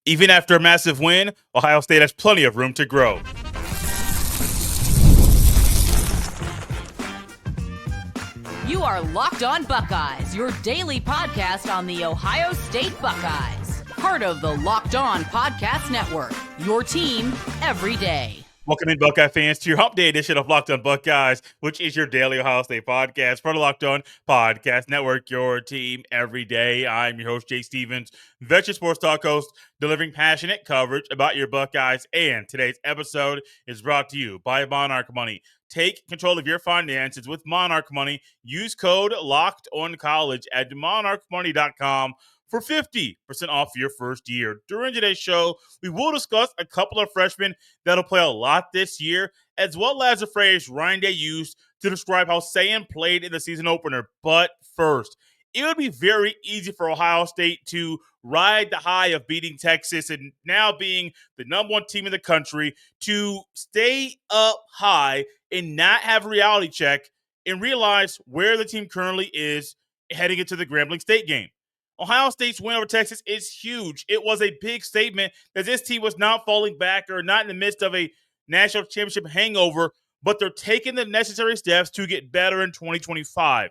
Even after a massive win, Ohio State has plenty of room to grow. You are Locked On Buckeyes, your daily podcast on the Ohio State Buckeyes. Part of the Locked On Podcast Network, your team every day. Welcome in, Buckeye fans, to your Hump Day edition of Locked On Buckeyes, which is your daily Ohio State podcast for the Locked On Podcast Network, your team every day. I'm your host, Jay Stevens, veteran sports talk host, delivering passionate coverage about your Buckeyes. And today's episode is brought to you by Monarch Money. Take control of your finances with Monarch Money. Use code LOCKEDONCollege at monarchmoney.com for 50% off your first year. During today's show, we will discuss a couple of freshmen that'll play a lot this year, as well as the phrase Ryan Day used to describe how Sayin played in the season opener. But first, it would be very easy for Ohio State to ride the high of beating Texas and now being the number one team in the country to stay up high and not have a reality check and realize where the team currently is heading into the Grambling State game. Ohio State's win over Texas is huge. It was a big statement that this team was not falling back or not in the midst of a national championship hangover, but they're taking the necessary steps to get better in 2025.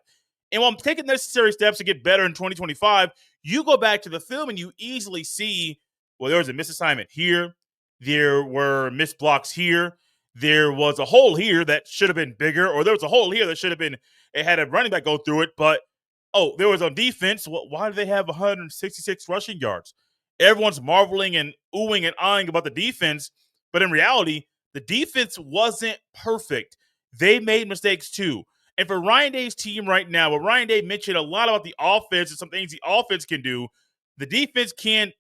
And while taking necessary steps to get better in 2025, you go back to the film and you easily see, well, there was a misassignment here. There were missed blocks here. There was a hole here that should have been bigger, or there was a hole here that should have been, it had a running back go through it, but there was on defense. Well, why do they have 166 rushing yards? Everyone's marveling and oohing and eyeing about the defense, but in reality, the defense wasn't perfect. They made mistakes too. And for Ryan Day's team right now, well, Ryan Day mentioned a lot about the offense and some things the offense can do. The defense can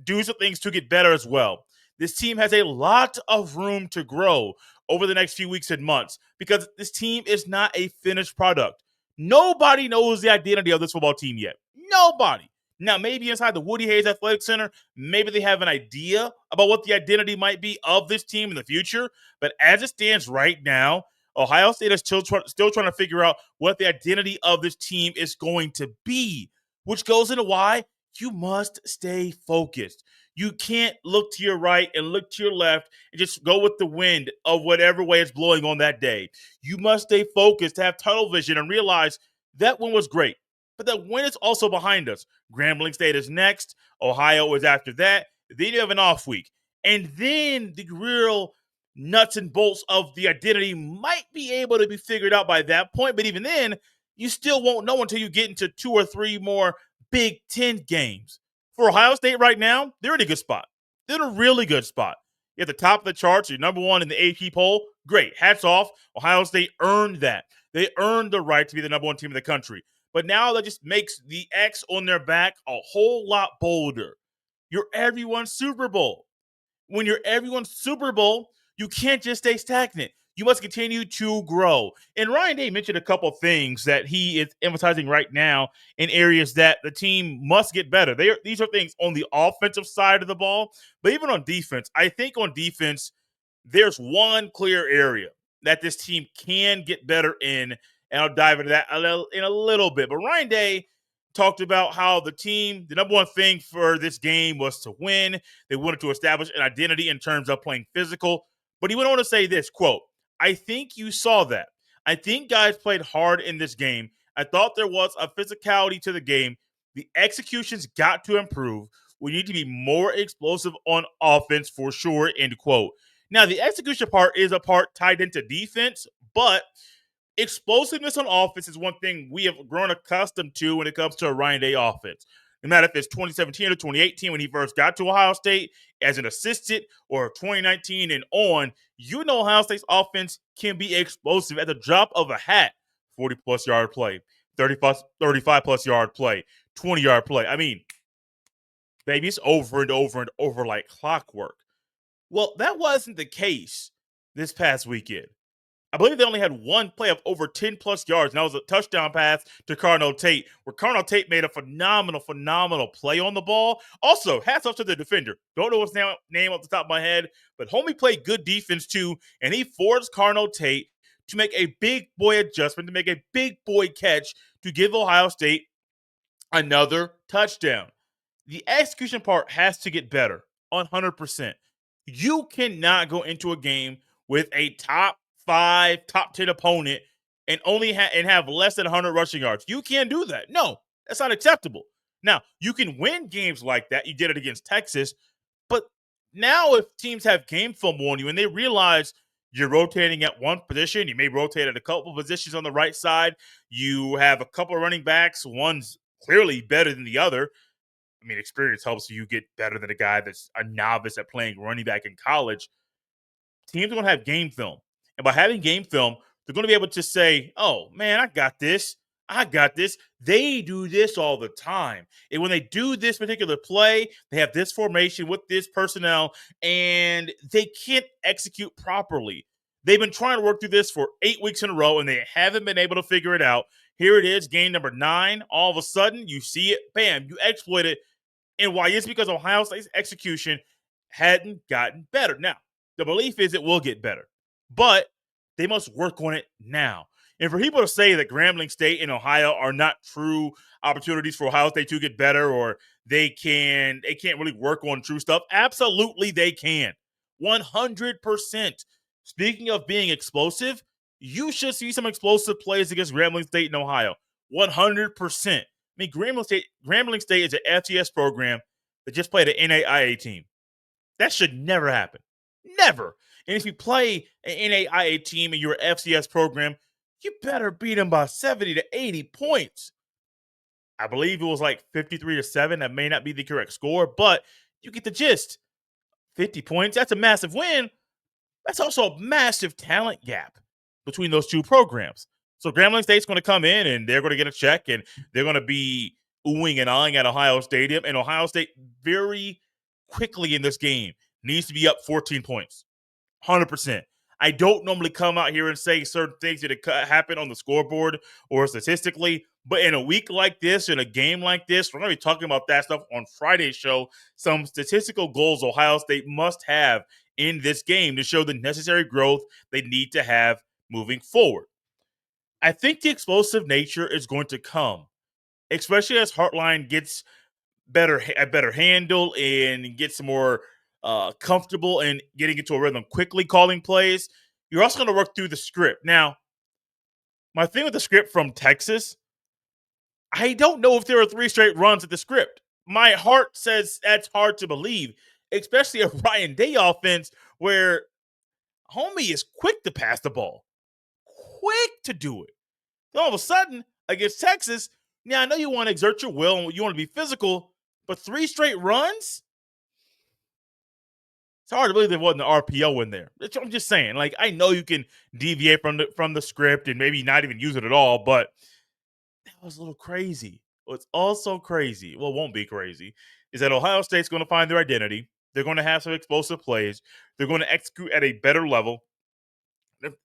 do some things to get better as well. This team has a lot of room to grow over the next few weeks and months because this team is not a finished product. Nobody knows the identity of this football team yet. Nobody. Now, maybe inside the Woody Hayes Athletic Center, maybe they have an idea about what the identity might be of this team in the future. But as it stands right now, Ohio State is still trying to figure out what the identity of this team is going to be, which goes into why you must stay focused. You can't look to your right and look to your left and just go with the wind of whatever way it's blowing on that day. You must stay focused, have tunnel vision, and realize that win was great. But that win is also behind us. Grambling State is next. Ohio is after that. Then you have an off week. And then the real nuts and bolts of the identity might be able to be figured out by that point. But even then, you still won't know until you get into 2 or 3 more Big Ten games. For Ohio State right now, they're in a good spot. They're in a really good spot. You're at the top of the charts. You're number one in the AP poll. Great. Hats off. Ohio State earned that. They earned the right to be the number one team in the country. But now that just makes the X on their back a whole lot bolder. You're everyone's Super Bowl. When you're everyone's Super Bowl, you can't just stay stagnant. You must continue to grow. And Ryan Day mentioned a couple things that he is emphasizing right now in areas that the team must get better. These are things on the offensive side of the ball, but even on defense. I think on defense, there's one clear area that this team can get better in, and I'll dive into that in a little bit. But Ryan Day talked about how the team, the number one thing for this game was to win. They wanted to establish an identity in terms of playing physical. But he went on to say this, quote, "I think you saw that. I think guys played hard in this game. I thought there was a physicality to the game. The execution's got to improve. We need to be more explosive on offense for sure," end quote. Now, the execution part is a part tied into defense, but explosiveness on offense is one thing we have grown accustomed to when it comes to a Ryan Day offense. No matter if it's 2017 or 2018 when he first got to Ohio State as an assistant, or 2019 and on, you know Ohio State's offense can be explosive at the drop of a hat. 40-plus yard play, 35-plus yard play, 20-yard play. I mean, baby, it's over and over and over like clockwork. Well, that wasn't the case this past weekend. I believe they only had one play of over 10-plus yards, and that was a touchdown pass to Carnell Tate, where Carnell Tate made a phenomenal play on the ball. Also, hats off to the defender. Don't know his name off the top of my head, but homie played good defense too, and he forced Carnell Tate to make a big boy adjustment, to make a big boy catch to give Ohio State another touchdown. The execution part has to get better 100%. You cannot go into a game with a top 5, top 10 opponent and have less than 100 rushing yards. You can't do that. No, that's not acceptable. Now, you can win games like that. You did it against Texas, but now if teams have game film on you and they realize you're rotating at one position, you may rotate at a couple positions on the right side. You have a couple of running backs, one's clearly better than the other. I mean, experience helps you get better than a guy that's a novice at playing running back in college. Teams are going to have game film. And by having game film, they're going to be able to say, oh, man, I got this. I got this. They do this all the time. And when they do this particular play, they have this formation with this personnel, and they can't execute properly. They've been trying to work through this for 8 weeks in a row, and they haven't been able to figure it out. Here it is, game number 9. All of a sudden, you see it. Bam, you exploit it. And why? It's because Ohio State's execution hadn't gotten better. Now, the belief is it will get better, but they must work on it now. And for people to say that Grambling State and Ohio are not true opportunities for Ohio State to get better, or they can't really work on true stuff, absolutely they can. 100%. Speaking of being explosive, you should see some explosive plays against Grambling State and Ohio. 100%. I mean, Grambling State is an FCS program that just played an NAIA team. That should never happen. Never. And if you play an NAIA team in your FCS program, you better beat them by 70 to 80 points. I believe it was like 53-7. That may not be the correct score, but you get the gist. 50 points, that's a massive win. That's also a massive talent gap between those two programs. So Grambling State's going to come in and they're going to get a check, and they're going to be oohing and ahhing at Ohio Stadium. And Ohio State very quickly in this game needs to be up 14 points. 100%. I don't normally come out here and say certain things that happen on the scoreboard or statistically, but in a week like this, in a game like this, we're going to be talking about that stuff on Friday's show. Some statistical goals Ohio State must have in this game to show the necessary growth they need to have moving forward. I think the explosive nature is going to come, especially as Heartline gets a better handle and gets more comfortable in getting into a rhythm quickly calling plays. You're also going to work through the script. Now, my thing with the script from Texas, I don't know if there are 3 straight runs at the script. My heart says that's hard to believe, especially a Ryan Day offense where homie is quick to pass the ball. Quick to do it. All of a sudden, against Texas, now I know you want to exert your will and you want to be physical, but 3 straight runs? It's hard to believe there wasn't an RPO in there. I'm just saying, like, I know you can deviate from the script and maybe not even use it at all, but that was a little crazy. What's also crazy, well, won't be crazy, is that Ohio State's going to find their identity. They're going to have some explosive plays. They're going to execute at a better level.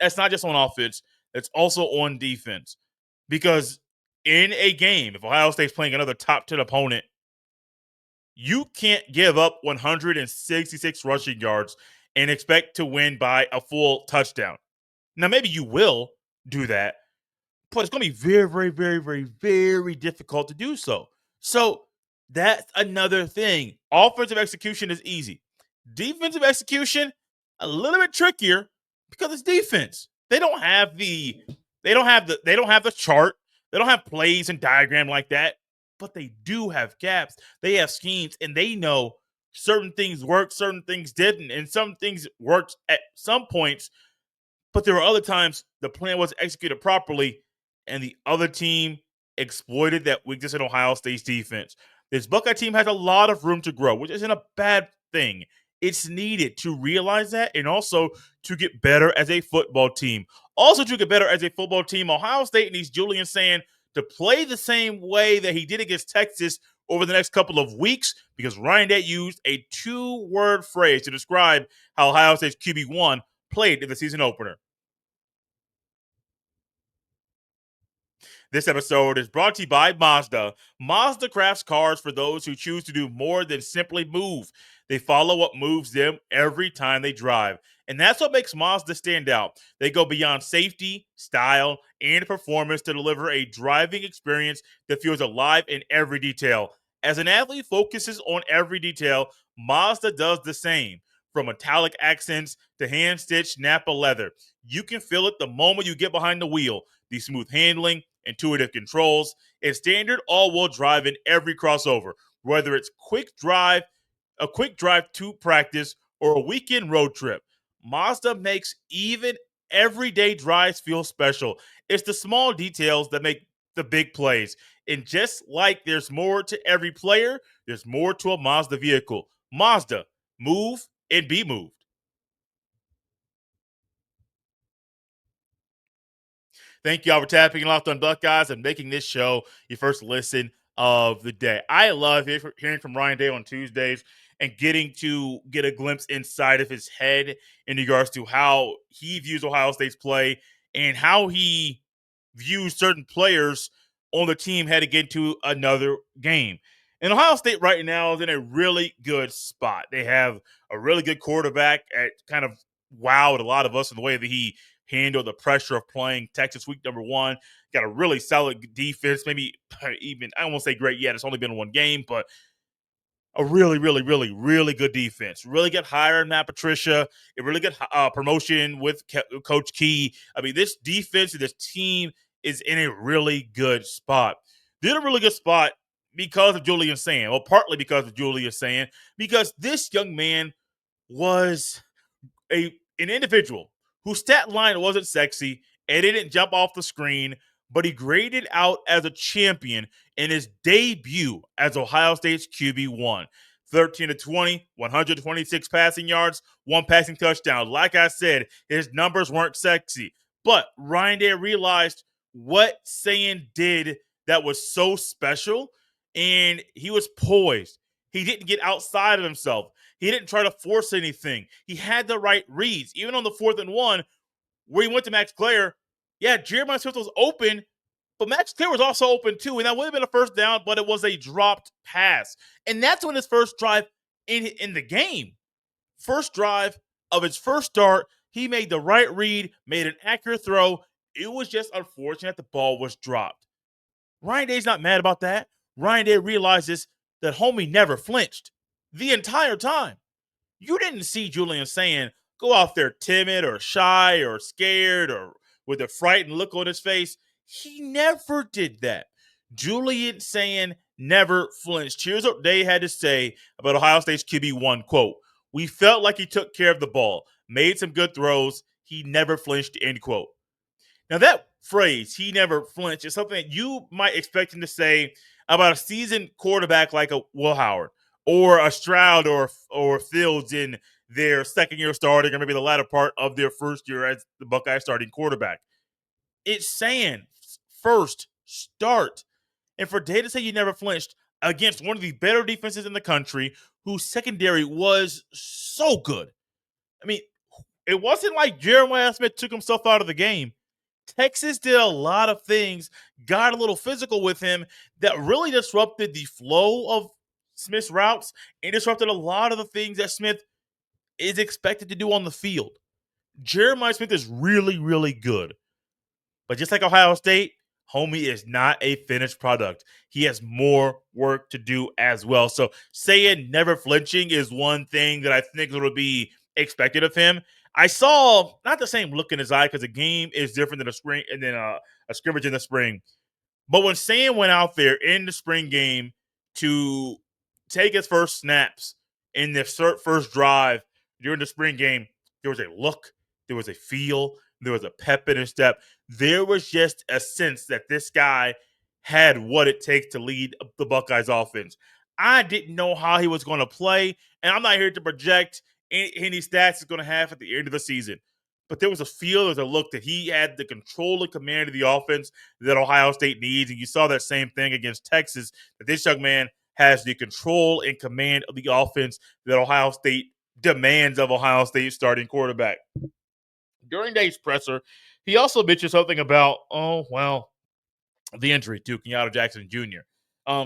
That's not just on offense. It's also on defense. Because in a game, if Ohio State's playing another top 10 opponent, you can't give up 166 rushing yards and expect to win by a full touchdown. Now, maybe you will do that, but it's going to be very, very, very, very, very difficult to do so. So that's another thing. Offensive execution is easy. Defensive execution, a little bit trickier because it's defense. They don't have the chart. They don't have plays and diagram like that, but they do have gaps. They have schemes, and they know certain things worked, certain things didn't, and some things worked at some points, but there were other times the plan wasn't executed properly, and the other team exploited that weakness in Ohio State's defense. This Buckeye team has a lot of room to grow, which isn't a bad thing. It's needed to realize that and also to get better as a football team. Also, to get better as a football team, Ohio State needs Julian Sayin to play the same way that he did against Texas over the next couple of weeks, because Ryan Day used a 2-word phrase to describe how Ohio State's QB1 played in the season opener. This episode is brought to you by Mazda. Mazda crafts cars for those who choose to do more than simply move. They follow what moves them every time they drive. And that's what makes Mazda stand out. They go beyond safety, style, and performance to deliver a driving experience that feels alive in every detail. As an athlete focuses on every detail, Mazda does the same. From metallic accents to hand-stitched Napa leather, you can feel it the moment you get behind the wheel. The smooth handling, intuitive controls, and standard all-wheel drive in every crossover. Whether it's a quick drive to practice, or a weekend road trip, Mazda makes even everyday drives feel special. It's the small details that make the big plays. And just like there's more to every player, there's more to a Mazda vehicle. Mazda, move and be moved. Thank y'all for tapping in Locked on Buckeyes and making this show your first listen of the day. I love hearing from Ryan Day on Tuesdays and getting to get a glimpse inside of his head in regards to how he views Ohio State's play and how he views certain players on the team heading into another game. And Ohio State right now is in a really good spot. They have a really good quarterback at kind of wowed a lot of us in the way that he handle the pressure of playing Texas week number one. Got a really solid defense. Maybe even, I won't say great yet. It's only been one game, but a really, really, really, really good defense. Really good hire in Matt Patricia. A really good promotion with Coach Key. I mean, this defense and this team is in a really good spot. They're in a really good spot because of Julian Sayin. Well, partly because of Julian Sayin, because this young man was an individual whose stat line wasn't sexy and didn't jump off the screen, but he graded out as a champion in his debut as Ohio State's QB1. 13 to 20, 126 passing yards, one passing touchdown. Like I said, his numbers weren't sexy, but Ryan Day realized what Sayin did that was so special, and he was poised. He didn't get outside of himself. He didn't try to force anything. He had the right reads. Even on the 4th and 1, where he went to Max Clare, yeah, Jeremiah Smith was open, but Max Clare was also open too. And that would have been a first down, but it was a dropped pass. And that's when his first drive in the game, first drive of his first start, he made the right read, made an accurate throw. It was just unfortunate the ball was dropped. Ryan Day's not mad about that. Ryan Day realizes that homie never flinched the entire time. You didn't see Julian Sayin go out there timid or shy or scared or with a frightened look on his face. He never did that. Julian Sayin never flinched. Here's what Day had to say about Ohio State's QB1, quote, "We felt like he took care of the ball, made some good throws. He never flinched," end quote. Now, that phrase, "he never flinched," is something that you might expect him to say about a seasoned quarterback like a Will Howard or a Stroud or Fields in their second year starting, or maybe the latter part of their first year as the Buckeye starting quarterback. It's saying first start. And for Day to say you never flinched against one of the better defenses in the country, whose secondary was so good. I mean, it wasn't like Jeremiah Smith took himself out of the game. Texas did a lot of things, got a little physical with him that really disrupted the flow of Smith's routes and disrupted a lot of the things that Smith is expected to do on the field. Jeremiah Smith is really, really good. But just like Ohio State, homie is not a finished product. He has more work to do as well. So saying never flinching is one thing that I think will be expected of him. I saw not the same look in his eye because a game is different than a spring and then a scrimmage in the spring. But when Sam went out there in the spring game to take his first snaps in the first drive during the spring game, there was a look, there was a feel, there was a pep in his step. There was just a sense that this guy had what it takes to lead the Buckeyes offense. I didn't know how he was going to play, and I'm not here to project any stats he's going to have at the end of the season. But there was a feel, there was a look that he had the control and command of the offense that Ohio State needs. And you saw that same thing against Texas, that this young man has the control and command of the offense that Ohio State demands of Ohio State starting quarterback. During Dave's presser, he also mentioned something about, the injury to Kenyatta Jackson Jr.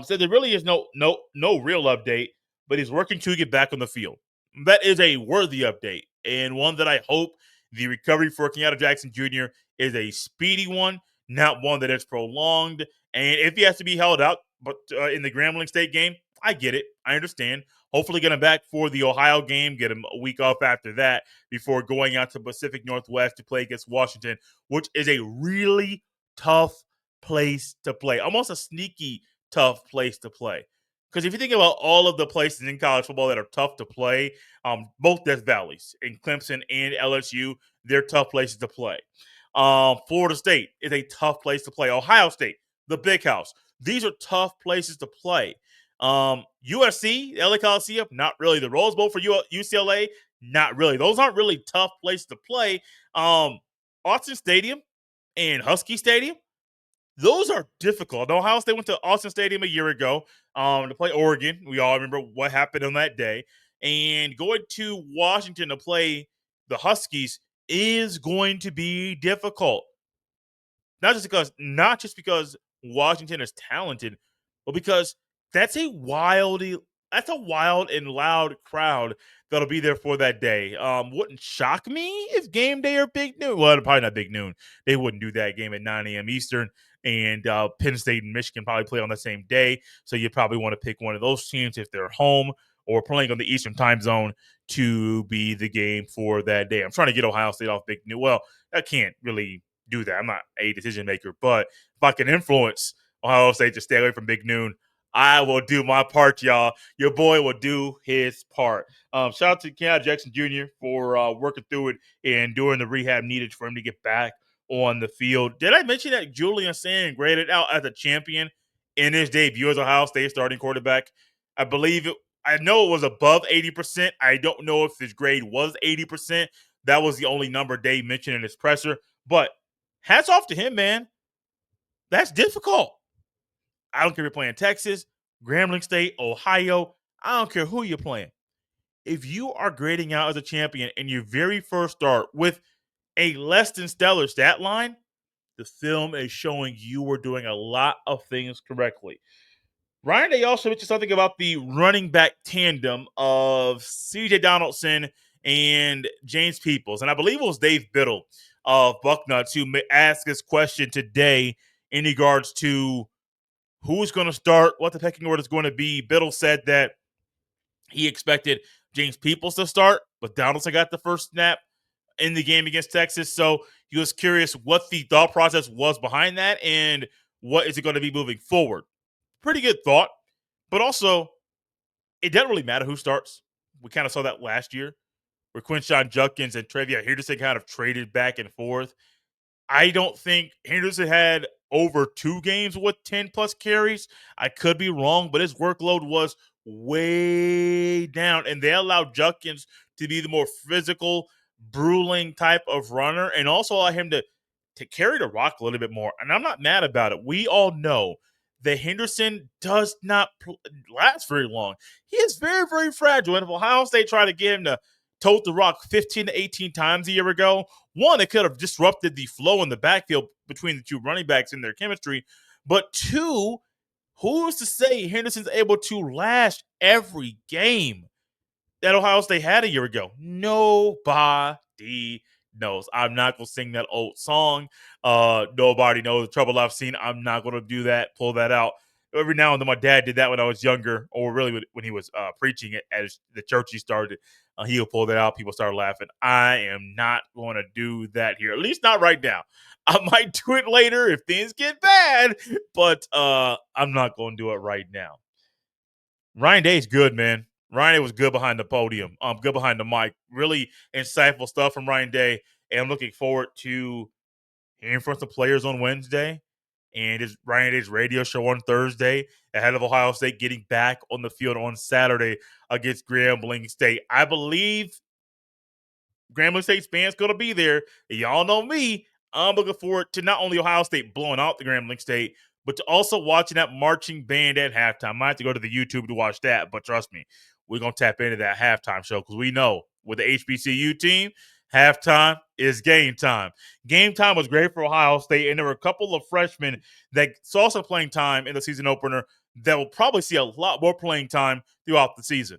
Said there really is no real update, but he's working to get back on the field. That is a worthy update, and one that I hope the recovery for Kenyatta Jackson Jr. is a speedy one, not one that is prolonged. And if he has to be held out, but in the Grambling State game, I get it. I understand. Hopefully get him back for the Ohio game, get him a week off after that before going out to Pacific Northwest to play against Washington, which is a really tough place to play. Almost a sneaky tough place to play. Because if you think about all of the places in college football that are tough to play, both Death Valleys in Clemson and LSU, they're tough places to play. Florida State is a tough place to play. Ohio State, the Big House, these are tough places to play. USC, LA Coliseum, not really. The Rose Bowl for UCLA, not really. Those aren't really tough places to play. Austin Stadium and Husky Stadium, those are difficult. Ohio State went to Austin Stadium a year ago to play Oregon. We all remember what happened on that day. And going to Washington to play the Huskies is going to be difficult. Not just because Washington is talented, but because that's a wild and loud crowd that'll be there for that day. Wouldn't shock me if game day or big noon. Well, probably not big noon. They wouldn't do that game at 9 a.m. Eastern. And Penn State and Michigan probably play on the same day. So you probably want to pick one of those teams if they're home or playing on the Eastern time zone to be the game for that day. I'm trying to get Ohio State off big noon. Well, I can't really do that. I'm not a decision maker, but if I can influence Ohio State to stay away from big noon, I will do my part, y'all. Your boy will do his part. Shout out to Ken Jackson Jr. for working through it and doing the rehab needed for him to get back on the field. Did I mention that Julian Sayin graded out as a champion in his debut as Ohio State starting quarterback? I know it was above 80%. I don't know if his grade was 80%. That was the only number Dave mentioned in his presser. But hats off to him, man. That's difficult. I don't care if you're playing Texas, Grambling State, Ohio. I don't care who you're playing. If you are grading out as a champion in your very first start with a less than stellar stat line, the film is showing you were doing a lot of things correctly. Ryan Day also mentioned something about the running back tandem of CJ Donaldson and James Peoples. And I believe it was Dave Biddle of Bucknuts who asked this question today in regards to who's going to start, what the pecking order is going to be. Biddle said that he expected James Peoples to start, but Donaldson got the first snap in the game against Texas. So he was curious what the thought process was behind that and what is it going to be moving forward. Pretty good thought, but also it doesn't really matter who starts. We kind of saw that last year where Quinshon Judkins and Trevion Henderson kind of traded back and forth. I don't think Henderson had over 2 games with 10 plus carries. I could be wrong, but his workload was way down, and they allowed Judkins to be the more physical, grueling type of runner and also allow him to carry the rock a little bit more. And I'm not mad about it. We all know that Henderson does not last very long. He is very, very fragile. And if Ohio State tried to get him to tote the rock 15 to 18 times a year ago, one, it could have disrupted the flow in the backfield between the two running backs in their chemistry. But two, who's to say Henderson's able to last every game that Ohio State had a year ago? Nobody knows. I'm not going to sing that old song. Nobody knows the trouble I've seen. I'm not going to do that, pull that out. Every now and then, my dad did that when I was younger, or really when he was preaching it at the church he started. He'll pull that out. People start laughing. I am not going to do that here, at least not right now. I might do it later if things get bad, but I'm not going to do it right now. Ryan Day's good, man. Ryan Day was good behind the podium. Good behind the mic. Really insightful stuff from Ryan Day. And I'm looking forward to hearing from some players on Wednesday and his Ryan Day's radio show on Thursday ahead of Ohio State getting back on the field on Saturday against Grambling State. I believe Grambling State's fans going to be there. Y'all know me. I'm looking forward to not only Ohio State blowing out the Grambling State, but to also watching that marching band at halftime. I might have to go to the YouTube to watch that, but trust me, we're going to tap into that halftime show because we know with the HBCU team, halftime is game time. Game time was great for Ohio State, and there were a couple of freshmen that saw some playing time in the season opener that will probably see a lot more playing time throughout the season.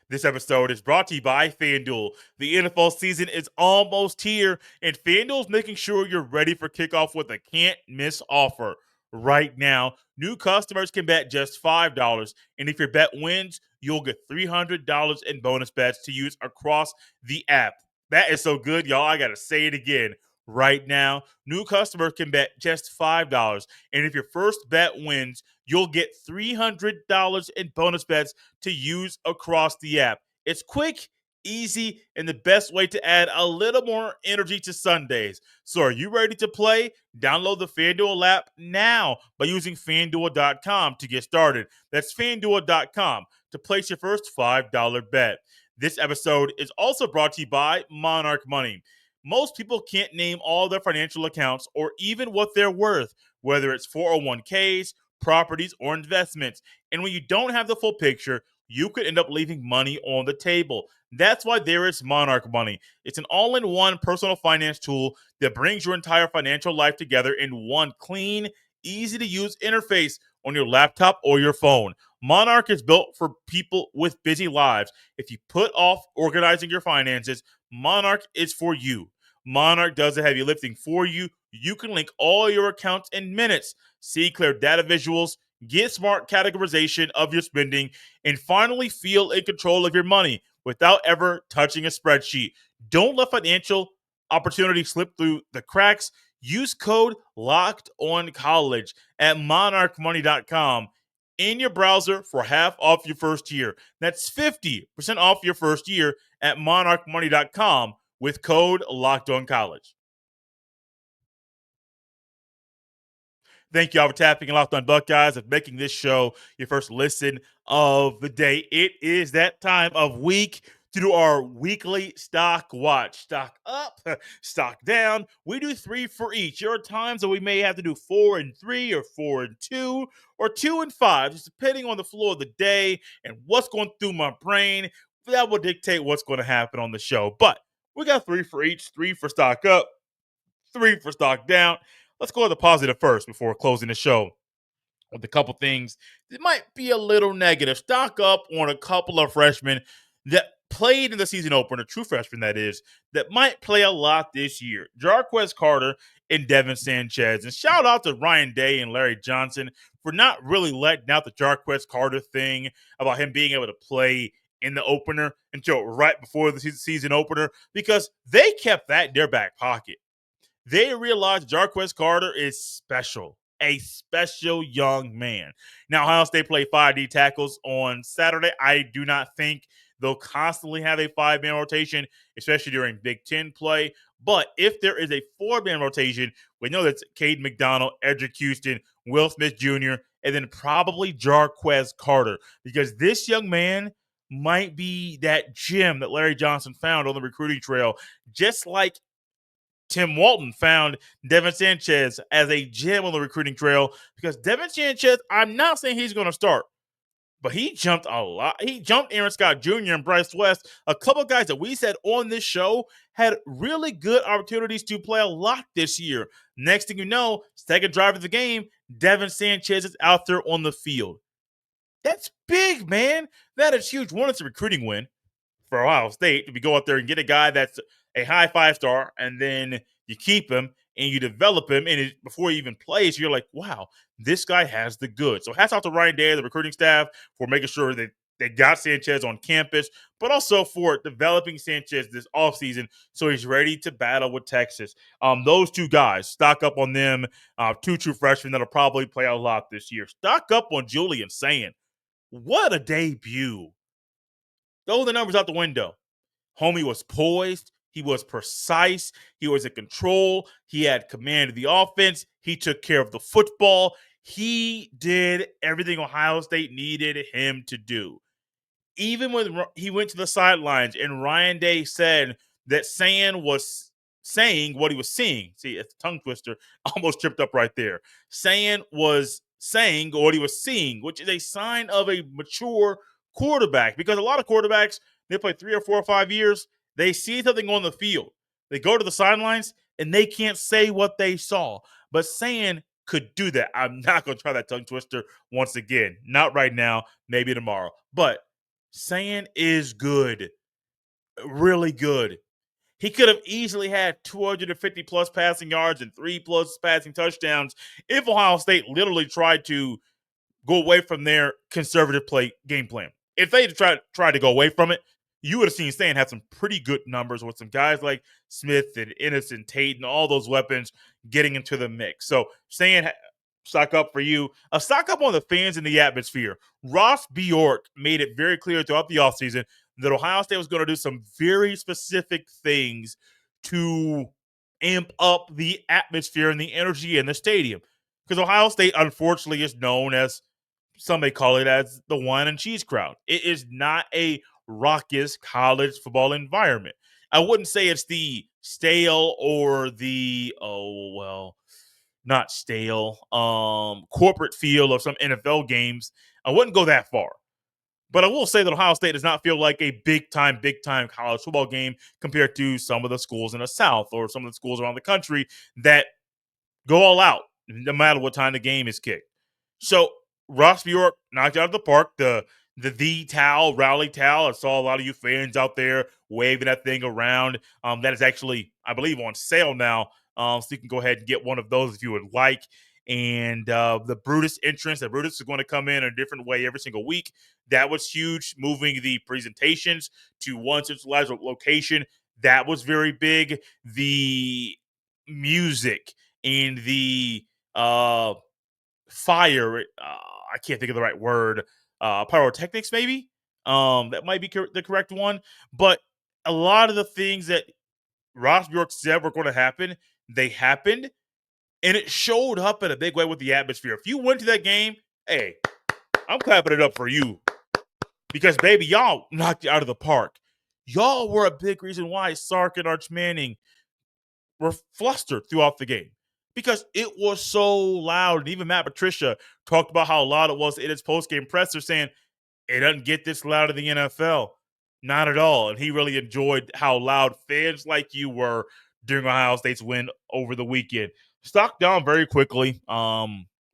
This episode is brought to you by FanDuel. The NFL season is almost here, and FanDuel is making sure you're ready for kickoff with a can't-miss offer. right now. New customers can bet just $5. And if your bet wins, you'll get $300 in bonus bets to use across the app. That is so good, y'all. I got to say it again. Right now, new customers can bet just $5. And if your first bet wins, you'll get $300 in bonus bets to use across the app. It's quick, easy, and the best way to add a little more energy to Sundays. So are you ready to play? Download the FanDuel app now by using FanDuel.com to get started. That's FanDuel.com to place your first $5 bet. This episode is also brought to you by Monarch Money. Most people can't name all their financial accounts or even what they're worth, whether it's 401ks, properties, or investments. And when you don't have the full picture, you could end up leaving money on the table. That's why there is Monarch Money. It's an all in one personal finance tool that brings your entire financial life together in one clean, easy to use interface on your laptop or your phone. Monarch is built for people with busy lives. If you put off organizing your finances, Monarch is for you. Monarch does the heavy lifting for you. You can link all your accounts in minutes, see clear data visuals, get smart categorization of your spending, and finally feel in control of your money without ever touching a spreadsheet. Don't let financial opportunity slip through the cracks. Use code Locked On College at monarchmoney.com in your browser for half off your first year. That's 50% off your first year at monarchmoney.com with code Locked On College. Thank you all for tapping and Locked On Buckeyes and making this show your first listen of the day. It is that time of week to do our weekly stock watch. Stock up, stock down. We do 3 for each. There are times that we may have to do 4 and 3 or 4 and 2 or 2 and 5, just depending on the flow of the day and what's going through my brain. That will dictate what's going to happen on the show. But we got 3 for each, 3 for stock up, 3 for stock down. Let's go to the positive first before closing the show with a couple things that might be a little negative. Stock up on a couple of freshmen that played in the season opener, true freshmen that is, that might play a lot this year. Jarquez Carter and Devin Sanchez. And shout out to Ryan Day and Larry Johnson for not really letting out the Jarquez Carter thing about him being able to play in the opener until right before the season opener, because they kept that in their back pocket. They realized Jarquez Carter is special, a special young man. Now, Ohio State played 5D tackles on Saturday. I do not think they'll constantly have a 5-man rotation, especially during Big Ten play. But if there is a 4-man rotation, we know that's Cade McDonald, Edric Houston, Will Smith Jr., and then probably Jarquez Carter, because this young man might be that gem that Larry Johnson found on the recruiting trail, just like Tim Walton found Devin Sanchez as a gem on the recruiting trail, because Devin Sanchez, I'm not saying he's going to start, but he jumped a lot. He jumped Aaron Scott Jr. and Bryce West, a couple of guys that we said on this show had really good opportunities to play a lot this year. Next thing you know, second drive of the game, Devin Sanchez is out there on the field. That's big, man. That is huge. One, it's a recruiting win for Ohio State. If you go out there and get a guy that's a high 5-star, and then you keep him and you develop him, and before he even plays, you're like, wow, this guy has the goods. So hats off to Ryan Day, the recruiting staff, for making sure that they got Sanchez on campus, but also for developing Sanchez this offseason so he's ready to battle with Texas. Those two guys, stock up on them, 2 true freshmen that'll probably play a lot this year. Stock up on Julian Sayin. What a debut. Throw the numbers out the window. Homie was poised. He was precise. He was in control. He had command of the offense. He took care of the football. He did everything Ohio State needed him to do. Even when he went to the sidelines and Ryan Day said that Sayin was saying what he was seeing. See, it's a tongue twister. Almost tripped up right there. Sayin was saying what he was seeing, which is a sign of a mature quarterback, because a lot of quarterbacks, they play 3 or 4 or 5 years, they see something on the field, they go to the sidelines, and they can't say what they saw. But Sayin could do that. I'm not going to try that tongue twister once again. Not right now, maybe tomorrow. But Sayin is good, really good. He could have easily had 250 plus passing yards and 3 plus passing touchdowns if Ohio State literally tried to go away from their conservative play game plan. If they tried to go away from it, you would have seen Stan have some pretty good numbers with some guys like Smith and Ennis and Tate and all those weapons getting into the mix. So Stan, stock up for you. A stock up on the fans and the atmosphere. Ross Bjork made it very clear throughout the offseason that Ohio State was going to do some very specific things to amp up the atmosphere and the energy in the stadium. Because Ohio State, unfortunately, is known as, some may call it as, the wine and cheese crowd. It is not a raucous college football environment. I wouldn't say it's the stale or the, not stale, corporate feel of some NFL games. I wouldn't go that far. But I will say that Ohio State does not feel like a big time college football game compared to some of the schools in the South or some of the schools around the country that go all out no matter what time the game is kicked. So Ross Bjork knocked out of the park the towel, rally towel. I saw a lot of you fans out there waving that thing around. That is actually, I believe, on sale now. So you can go ahead and get one of those if you would like. And the Brutus entrance, the Brutus is going to come in a different way every single week. That was huge. Moving the presentations to one centralized location, that was very big. The music and the fire, I can't think of the right word, pyrotechnics maybe, that might be the correct one. But a lot of the things that Ross Bjork said were going to happen, they happened, and it showed up in a big way with the atmosphere. If you went to that game, hey, I'm clapping it up for you, because baby, y'all knocked it out of the park. Y'all were a big reason why Sark and Arch Manning were flustered throughout the game, because it was so loud. And even Matt Patricia talked about how loud it was in his post-game presser, saying it doesn't get this loud in the NFL. Not at all. And he really enjoyed how loud fans like you were during Ohio State's win over the weekend. Stock down very quickly.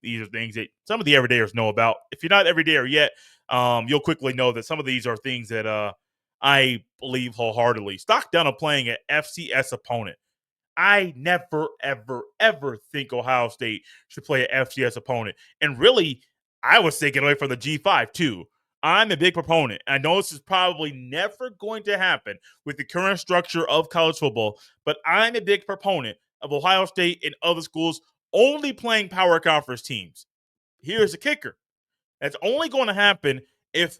These are things that some of the everydayers know about. If you're not everydayer yet, you'll quickly know that some of these are things that I believe wholeheartedly. Stock down on playing an FCS opponent. I never, ever, ever think Ohio State should play an FCS opponent. And really, I was thinking away from the G5 too. I'm a big proponent. I know this is probably never going to happen with the current structure of college football, but I'm a big proponent of Ohio State and other schools only playing power conference teams. Here's the kicker. That's only going to happen if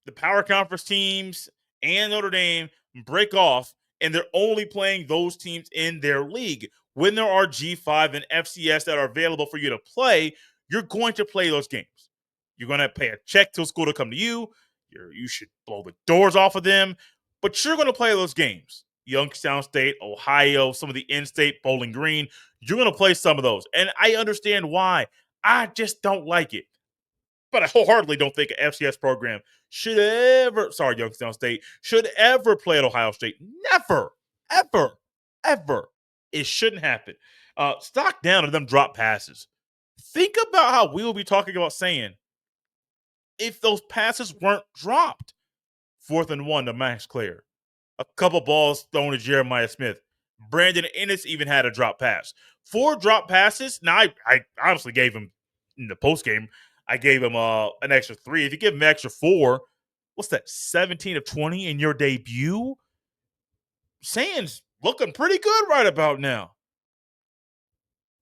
the power conference teams and Notre Dame break off and they're only playing those teams in their league. When there are G5 and FCS that are available for you to play, you're going to play those games. You're going to pay a check to a school to come to you. You should blow the doors off of them, but you're going to play those games. Youngstown State, Ohio, some of the in-state, Bowling Green. You're going to play some of those, and I understand why. I just don't like it. But I wholeheartedly don't think an FCS program should ever, Youngstown State, should ever play at Ohio State. Never, ever, ever. It shouldn't happen. Stock down on them drop passes. Think about how we will be talking about saying if those passes weren't dropped. 4th and 1 to Max Clare. A couple balls thrown to Jeremiah Smith. Brandon Ennis even had a drop pass. 4 drop passes. Now, I honestly gave him, in the postgame, I gave him an extra 3. If you give him an extra 4, what's that, 17 of 20 in your debut? Sayin's looking pretty good right about now.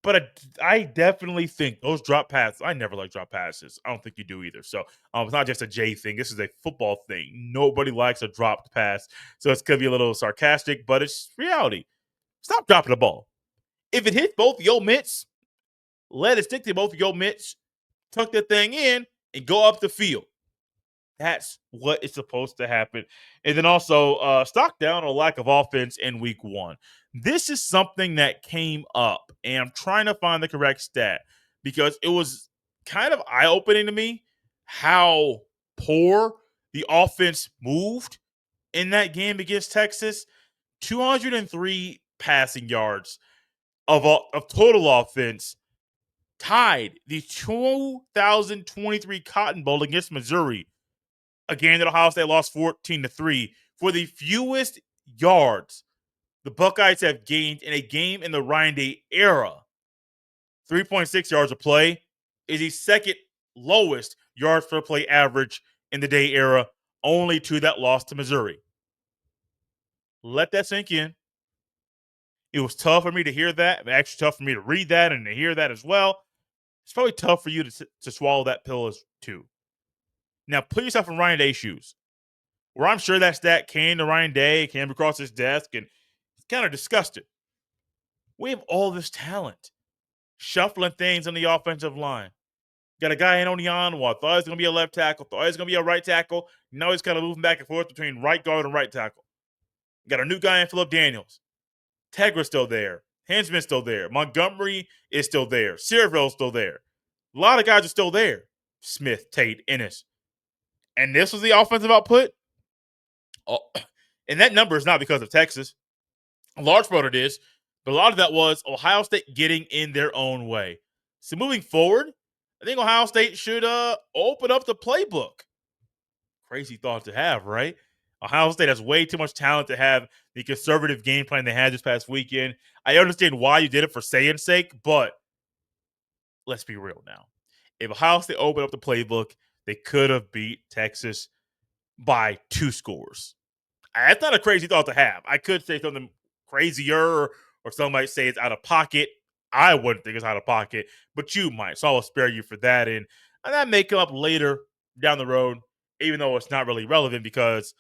But I definitely think those drop passes, I never like drop passes. I don't think you do either. So it's not just a J thing. This is a football thing. Nobody likes a dropped pass. So it's going to be a little sarcastic, but it's reality. Stop dropping the ball. If it hits both your mitts, let it stick to both of your mitts, tuck that thing in, and go up the field. That's what is supposed to happen. And then also, stock down on lack of offense in week 1. This is something that came up, and I'm trying to find the correct stat because it was kind of eye-opening to me how poor the offense moved in that game against Texas. 203 passing yards of total offense, tied the 2023 Cotton Bowl against Missouri, a game that Ohio State lost 14-3, for the fewest yards The Buckeyes have gained in a game in the Ryan Day era 3.6 yards a play is the second lowest yards per play average in the Day era, only to that loss to Missouri. Let that sink in. It was tough for me to hear that. Actually, tough for me to read that and to hear that as well. It's probably tough for you to swallow that pill as too. Now, put yourself in Ryan Day's shoes, where I'm sure that stat came to Ryan Day, came across his desk, and he's kind of disgusted. We have all this talent, shuffling things on the offensive line. Got a guy in Onionwa, thought he was going to be a left tackle, thought he was going to be a right tackle. Now he's kind of moving back and forth between right guard and right tackle. Got a new guy in Phillip Daniels. Tegra's still there. Hensman's still there. Montgomery is still there. Searville's still there. A lot of guys are still there. Smith, Tate, Ennis. And this was the offensive output? Oh, and that number is not because of Texas. A large part of it is, but a lot of that was Ohio State getting in their own way. So moving forward, I think Ohio State should open up the playbook. Crazy thought to have, right? Ohio State has way too much talent to have the conservative game plan they had this past weekend. I understand why you did it for Sayin's sake, but let's be real now. If Ohio State opened up the playbook, they could have beat Texas by 2 scores. That's not a crazy thought to have. I could say something crazier, or some might say it's out of pocket. I wouldn't think it's out of pocket, but you might. So I will spare you for that. And that may come up later down the road, even though it's not really relevant because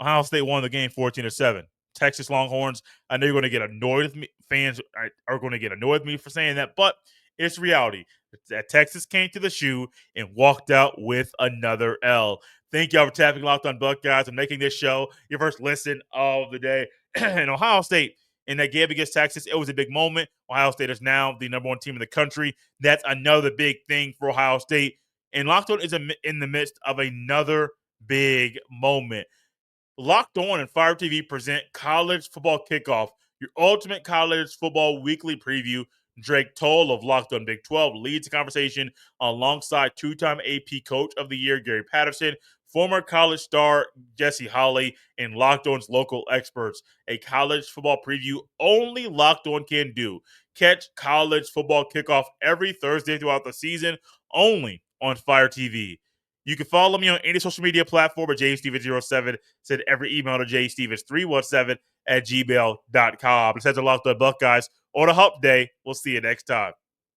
Ohio State won the game 14-7. Texas Longhorns, I know you're going to get annoyed with me. Fans are going to get annoyed with me for saying that, but it's reality. That Texas came to the shoe and walked out with another L. Thank y'all for tapping Locked on Buckeyes and making this show your first listen of the day. And Ohio State, in that game against Texas, it was a big moment. Ohio State is now the number 1 team in the country. That's another big thing for Ohio State. And Locked on is in the midst of another big moment. Locked On and Fire TV present College Football Kickoff, your ultimate college football weekly preview. Drake Toll of Locked On Big 12 leads the conversation alongside 2-time AP Coach of the Year Gary Patterson, former college star Jesse Holley, and Locked On's local experts. A college football preview only Locked On can do. Catch College Football Kickoff every Thursday throughout the season, only on Fire TV. You can follow me on any social media platform at jstevens07. Send every email to jstevens317 at gmail.com. Let's head to Locked On Buckeyes on a hump day. We'll see you next time.